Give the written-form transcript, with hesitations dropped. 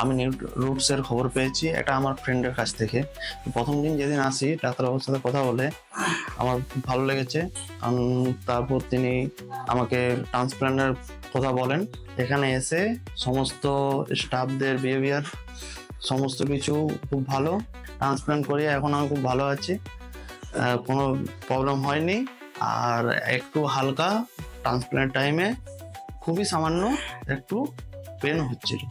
আমি নিউ রুটসের খবর পেয়েছি এটা আমার ফ্রেন্ডের কাছ থেকে। প্রথম দিন যেদিন আসি ডাক্তারবাবুর সাথে কথা বলে আমার খুব ভালো লেগেছে। তারপর তিনি আমাকে ট্রান্সপ্ল্যান্টের কথা বলেন। এখানে এসে সমস্ত স্টাফদের বিহেভিয়ার সমস্ত কিছু খুব ভালো। ট্রান্সপ্ল্যান্ট করিয়ে এখন আমি খুব ভালো আছি, কোনো প্রবলেম হয়নি। আর একটু হালকা ট্রান্সপ্ল্যান্ট টাইমে খুবই সামান্য একটু পেন হচ্ছিল।